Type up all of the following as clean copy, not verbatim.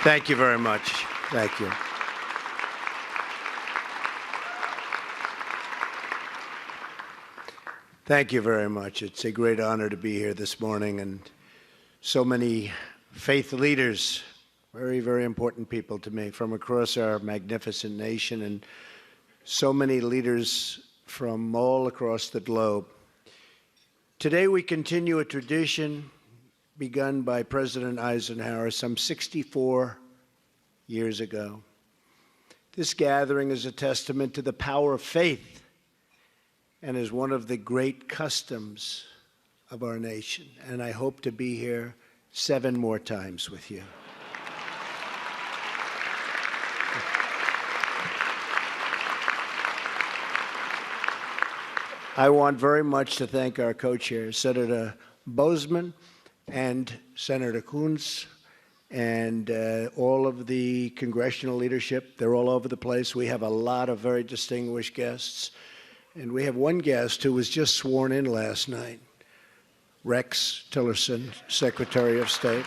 Thank you very much. Thank you. Thank you very much. It's a great honor to be here this morning, and so many faith leaders, very, very important people to me from across our magnificent nation, and so many leaders from all across the globe. Today we continue a tradition begun by President Eisenhower some 64 years ago. This gathering is a testament to the power of faith and is one of the great customs of our nation. And I hope to be here 7 more times with you. I want very much to thank our co-chairs, Senator Boozman and Senator Coons, and all of the congressional leadership. They're all over the place. We have a lot of very distinguished guests. And we have one guest who was just sworn in last night, Rex Tillerson, Secretary of State.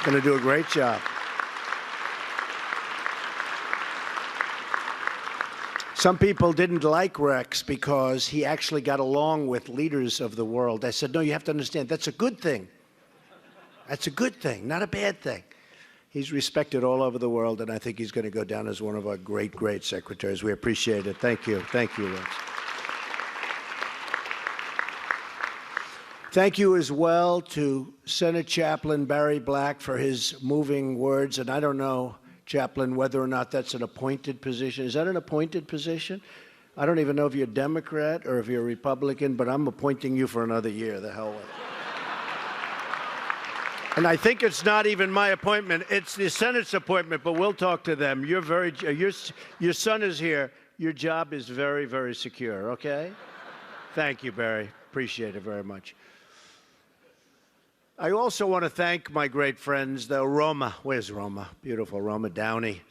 Going to do a great job. Some people didn't like Rex because he actually got along with leaders of the world. I said, no, you have to understand, that's a good thing. That's a good thing, not a bad thing. He's respected all over the world, and I think he's going to go down as one of our great, great secretaries. We appreciate it. Thank you. Thank you, Rex. Thank you as well to Senate Chaplain Barry Black for his moving words. And I don't know, Chaplain, whether or not that's an appointed position. Is that an appointed position? I don't even know if you're a Democrat or if you're a Republican, but I'm appointing you for another year. The hell with it. And I think it's not even my appointment. It's the Senate's appointment, but we'll talk to them. Your son is here. Your job is very, very secure, okay? Thank you, Barry. Appreciate it very much. I also want to thank my great friends, though. Roma. Where's Roma? Beautiful Roma Downey.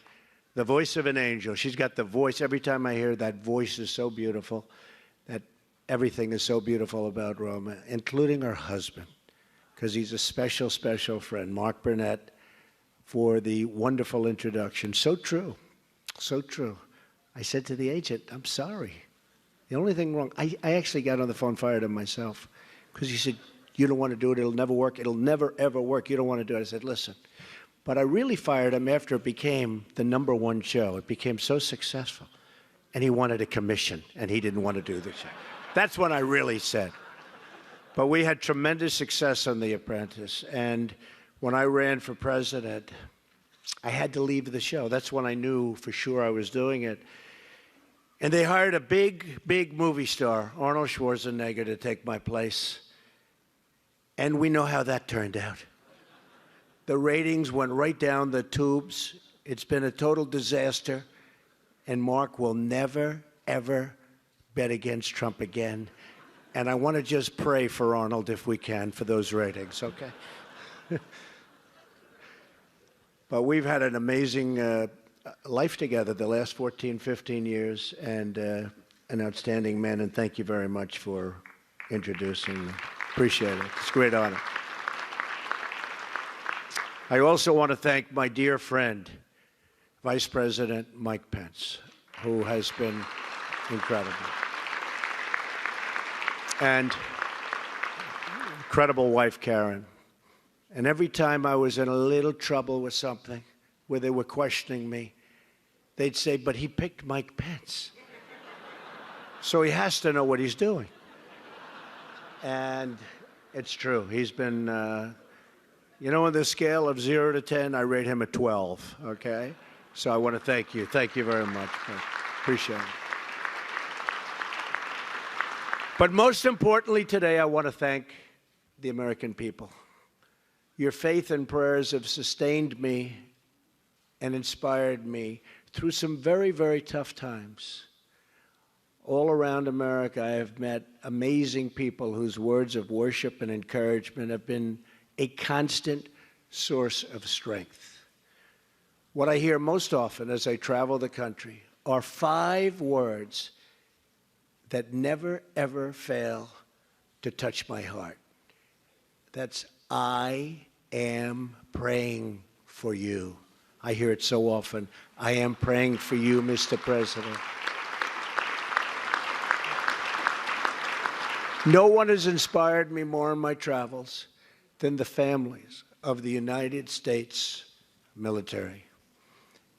The voice of an angel. She's got the voice. Every time I hear that voice is so beautiful, that everything is so beautiful about Roma, including her husband, because he's a special, special friend, Mark Burnett, for the wonderful introduction. So true, so true. I said to the agent, I'm sorry. The only thing wrong, I actually got on the phone, fired him myself, because he said, you don't want to do it, it'll never work, it'll never, ever work, you don't want to do it. I said, listen. But I really fired him after it became the #1 show. It became so successful, and he wanted a commission, and he didn't want to do the show. That's when I really said. But we had tremendous success on The Apprentice. And when I ran for president, I had to leave the show. That's when I knew for sure I was doing it. And they hired a big, big movie star, Arnold Schwarzenegger, to take my place. And we know how that turned out. The ratings went right down the tubes. It's been a total disaster. And Mark will never, ever bet against Trump again. And I want to just pray for Arnold, if we can, for those ratings, okay? But we've had an amazing life together the last 14, 15 years, and an outstanding man, and thank you very much for introducing me. Appreciate it. It's a great honor. I also want to thank my dear friend, Vice President Mike Pence, who has been incredible. And incredible wife, Karen. And every time I was in a little trouble with something, where they were questioning me, they'd say, but he picked Mike Pence. So he has to know what he's doing. And it's true. He's been, on the scale of 0 to 10, I rate him a 12, okay? So I want to thank you. Thank you very much. Appreciate it. But most importantly today, I want to thank the American people. Your faith and prayers have sustained me and inspired me through some very, very tough times. All around America, I have met amazing people whose words of worship and encouragement have been a constant source of strength. What I hear most often as I travel the country are 5 words that never, ever fail to touch my heart. That's I am praying for you. I hear it so often. I am praying for you, Mr. President. No one has inspired me more in my travels than the families of the United States military.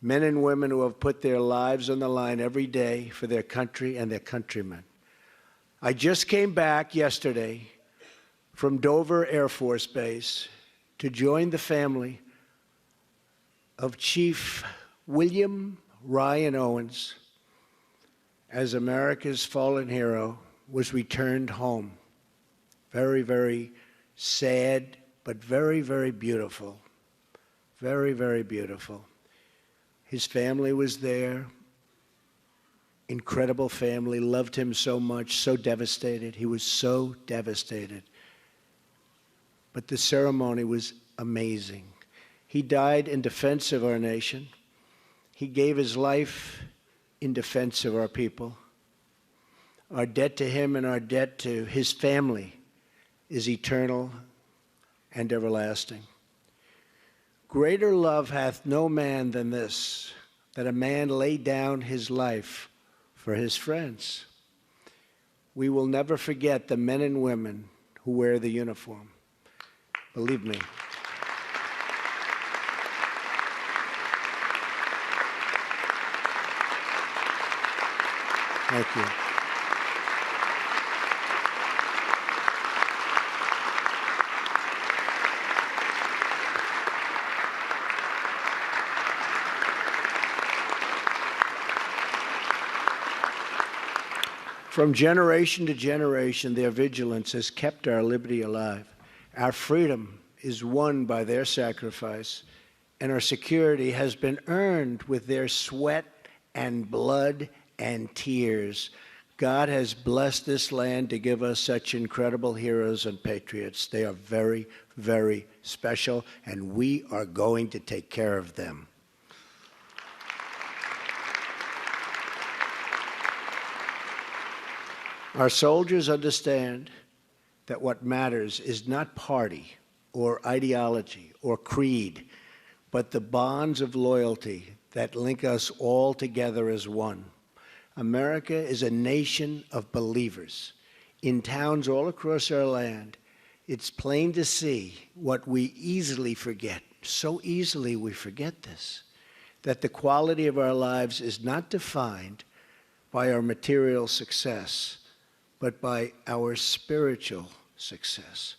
Men and women who have put their lives on the line every day for their country and their countrymen. I just came back yesterday from Dover Air Force Base to join the family of Chief William Ryan Owens as America's fallen hero was returned home. Very, very sad, but very, very beautiful. Very, very beautiful. His family was there. Incredible family, loved him so much, so devastated. He was so devastated. But the ceremony was amazing. He died in defense of our nation. He gave his life in defense of our people. Our debt to him and our debt to his family is eternal and everlasting. Greater love hath no man than this, that a man lay down his life for his friends. We will never forget the men and women who wear the uniform. Believe me. Thank you. From generation to generation, their vigilance has kept our liberty alive. Our freedom is won by their sacrifice, and our security has been earned with their sweat and blood and tears. God has blessed this land to give us such incredible heroes and patriots. They are very, very special, and we are going to take care of them. Our soldiers understand that what matters is not party or ideology or creed, but the bonds of loyalty that link us all together as one. America is a nation of believers. In towns all across our land, it's plain to see what we easily forget. So easily we forget this, that the quality of our lives is not defined by our material success, but by our spiritual success.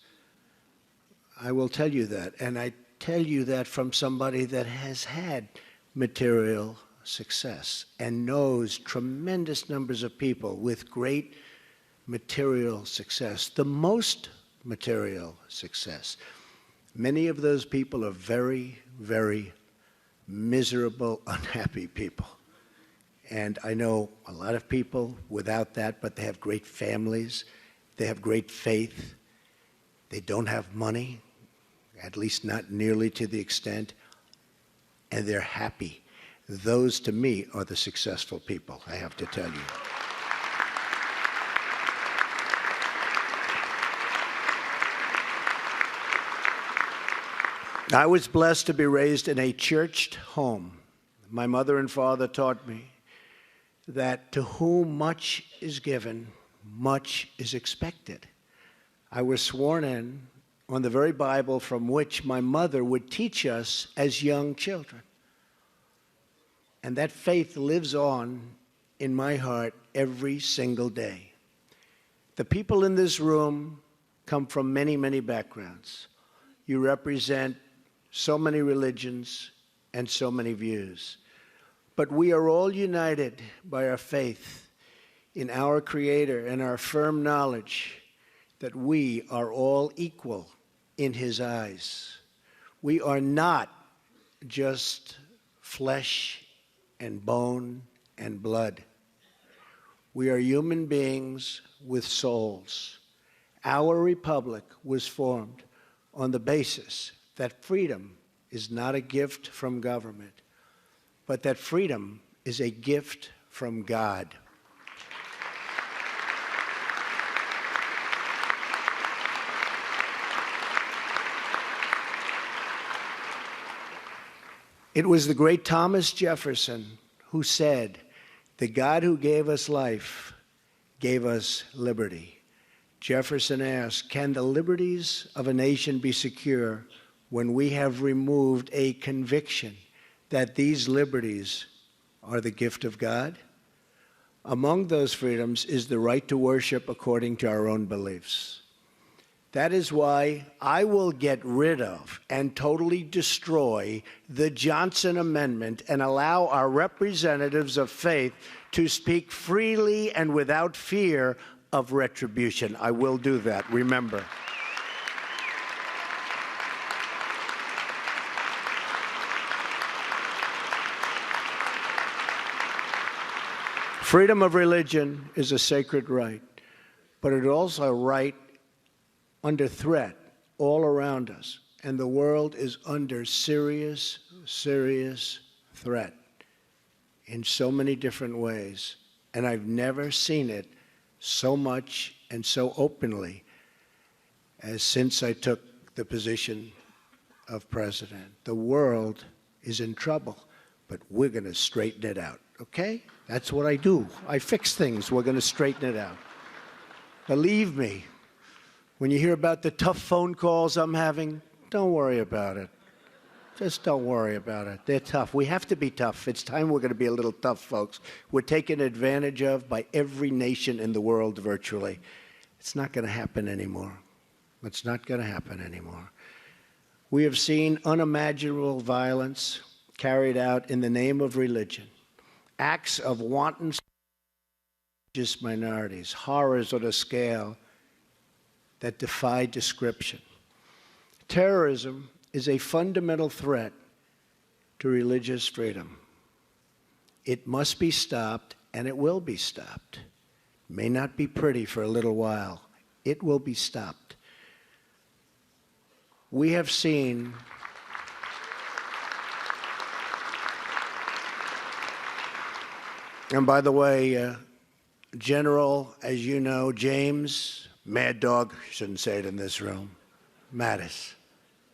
I will tell you that, and I tell you that from somebody that has had material success and knows tremendous numbers of people with great material success, the most material success. Many of those people are very, very miserable, unhappy people. And I know a lot of people without that, but they have great families, they have great faith, they don't have money, at least not nearly to the extent, and they're happy. Those, to me, are the successful people, I have to tell you. I was blessed to be raised in a churched home. My mother and father taught me that to whom much is given, much is expected. I was sworn in on the very Bible from which my mother would teach us as young children. And that faith lives on in my heart every single day. The people in this room come from many, many backgrounds. You represent so many religions and so many views. But we are all united by our faith in our Creator and our firm knowledge that we are all equal in His eyes. We are not just flesh and bone and blood. We are human beings with souls. Our republic was formed on the basis that freedom is not a gift from government, but that freedom is a gift from God. It was the great Thomas Jefferson who said, "The God who gave us life gave us liberty." Jefferson asked, can the liberties of a nation be secure when we have removed a conviction that these liberties are the gift of God? Among those freedoms is the right to worship according to our own beliefs. That is why I will get rid of and totally destroy the Johnson Amendment and allow our representatives of faith to speak freely and without fear of retribution. I will do that, remember. Freedom of religion is a sacred right, but it is also a right under threat all around us. And the world is under serious, serious threat in so many different ways. And I've never seen it so much and so openly as since I took the position of president. The world is in trouble, but we're going to straighten it out, okay? That's what I do. I fix things. We're going to straighten it out. Believe me, when you hear about the tough phone calls I'm having, don't worry about it. Just don't worry about it. They're tough. We have to be tough. It's time we're going to be a little tough, folks. We're taken advantage of by every nation in the world virtually. It's not going to happen anymore. It's not going to happen anymore. We have seen unimaginable violence carried out in the name of religion, acts of wanton religious minorities, horrors on a scale that defy description. Terrorism is a fundamental threat to religious freedom. It must be stopped, and it will be stopped. It may not be pretty for a little while. It will be stopped. We have seen and by the way, General, as you know, James Mad Dog, shouldn't say it in this room, Mattis.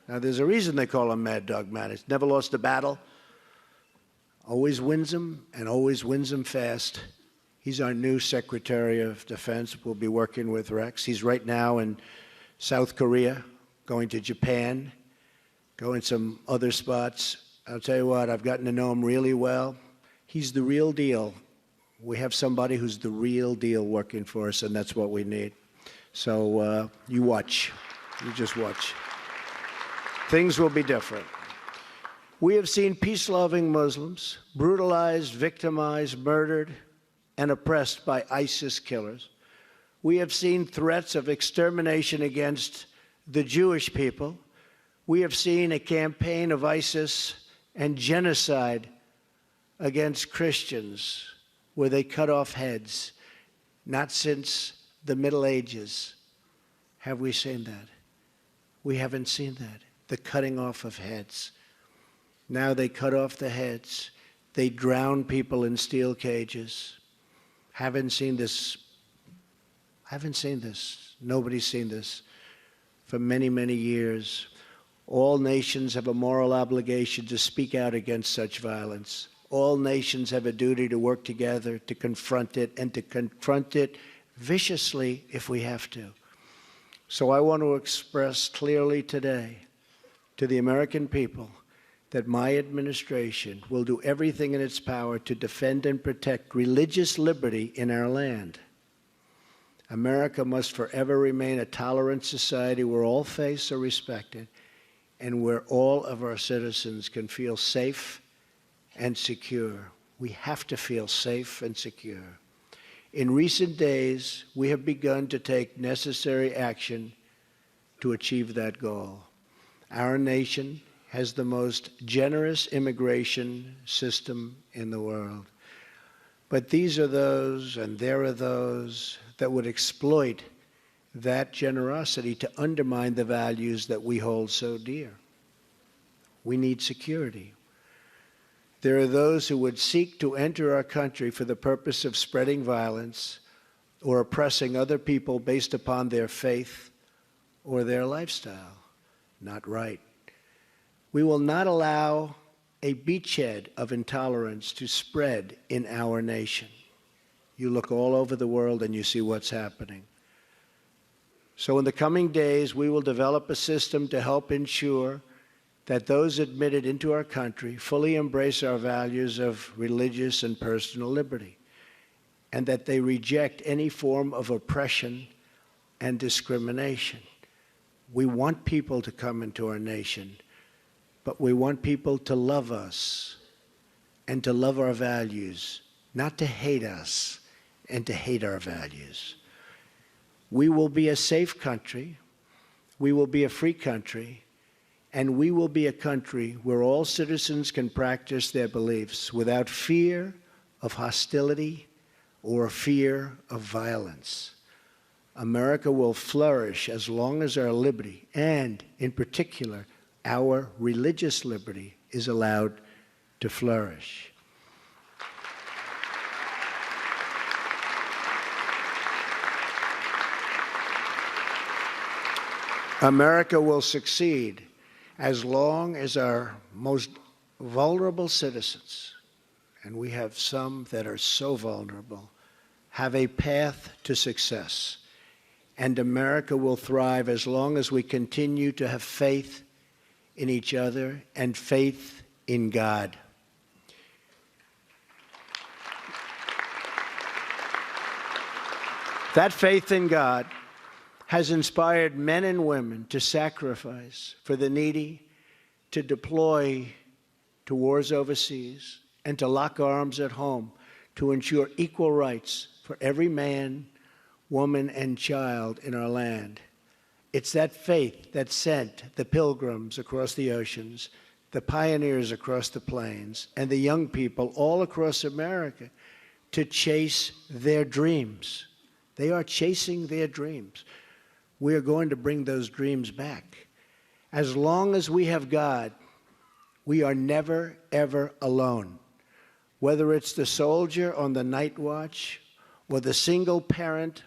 Now, there's a reason they call him Mad Dog Mattis. Never lost a battle, always wins them, and always wins them fast. He's our new Secretary of Defense. We'll be working with Rex. He's right now in South Korea, going to Japan, going some other spots. I'll tell you what, I've gotten to know him really well. He's the real deal. We have somebody who's the real deal working for us, and that's what we need. So you watch. You just watch. Things will be different. We have seen peace-loving Muslims brutalized, victimized, murdered, and oppressed by ISIS killers. We have seen threats of extermination against the Jewish people. We have seen a campaign of ISIS and genocide against Christians where they cut off heads. Not since the Middle Ages have we seen that. We haven't seen that, the cutting off of heads. Now they cut off the heads. They drown people in steel cages. Haven't seen this. Nobody's seen this for many, many years. All nations have a moral obligation to speak out against such violence. All nations have a duty to work together to confront it, and to confront it viciously if we have to. So I want to express clearly today to the American people that my administration will do everything in its power to defend and protect religious liberty in our land. America must forever remain a tolerant society where all faiths are respected and where all of our citizens can feel safe and secure. We have to feel safe and secure. In recent days, we have begun to take necessary action to achieve that goal. Our nation has the most generous immigration system in the world. But these are those, and there are those, that would exploit that generosity to undermine the values that we hold so dear. We need security. There are those who would seek to enter our country for the purpose of spreading violence or oppressing other people based upon their faith or their lifestyle. Not right. We will not allow a beachhead of intolerance to spread in our nation. You look all over the world and you see what's happening. So in the coming days, we will develop a system to help ensure that those admitted into our country fully embrace our values of religious and personal liberty, and that they reject any form of oppression and discrimination. We want people to come into our nation, but we want people to love us and to love our values, not to hate us and to hate our values. We will be a safe country, we will be a free country, and we will be a country where all citizens can practice their beliefs without fear of hostility or fear of violence. America will flourish as long as our liberty, and in particular, our religious liberty, is allowed to flourish. America will succeed as long as our most vulnerable citizens, and we have some that are so vulnerable, have a path to success. And America will thrive as long as we continue to have faith in each other and faith in God. That faith in God has inspired men and women to sacrifice for the needy, to deploy to wars overseas, and to lock arms at home to ensure equal rights for every man, woman, and child in our land. It's that faith that sent the pilgrims across the oceans, the pioneers across the plains, and the young people all across America to chase their dreams. They are chasing their dreams. We are going to bring those dreams back. As long as we have God, we are never, ever alone. Whether it's the soldier on the night watch or the single parent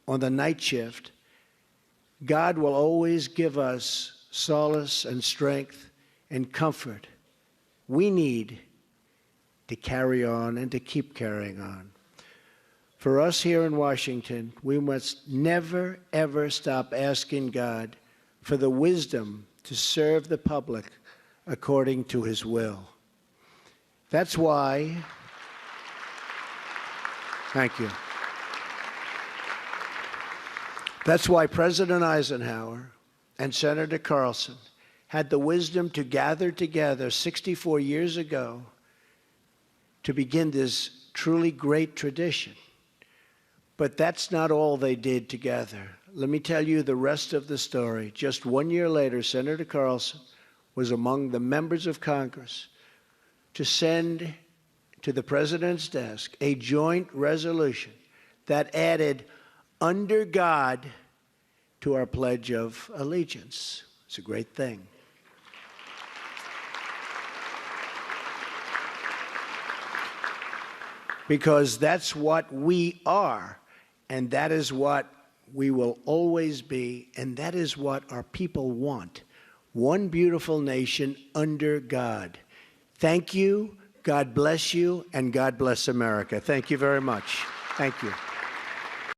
on the night shift, God will always give us solace and strength and comfort we need to carry on and to keep carrying on. For us here in Washington, we must never, ever stop asking God for the wisdom to serve the public according to His will. That's why, thank you. That's why President Eisenhower and Senator Carlson had the wisdom to gather together 64 years ago to begin this truly great tradition. But that's not all they did together. Let me tell you the rest of the story. Just 1 year later, Senator Carlson was among the members of Congress to send to the President's desk a joint resolution that added "under God" to our Pledge of Allegiance. It's a great thing. Because that's what we are, and that is what we will always be, and that is what our people want. One beautiful nation under God. Thank you, God bless you, and God bless America. Thank you very much. Thank you.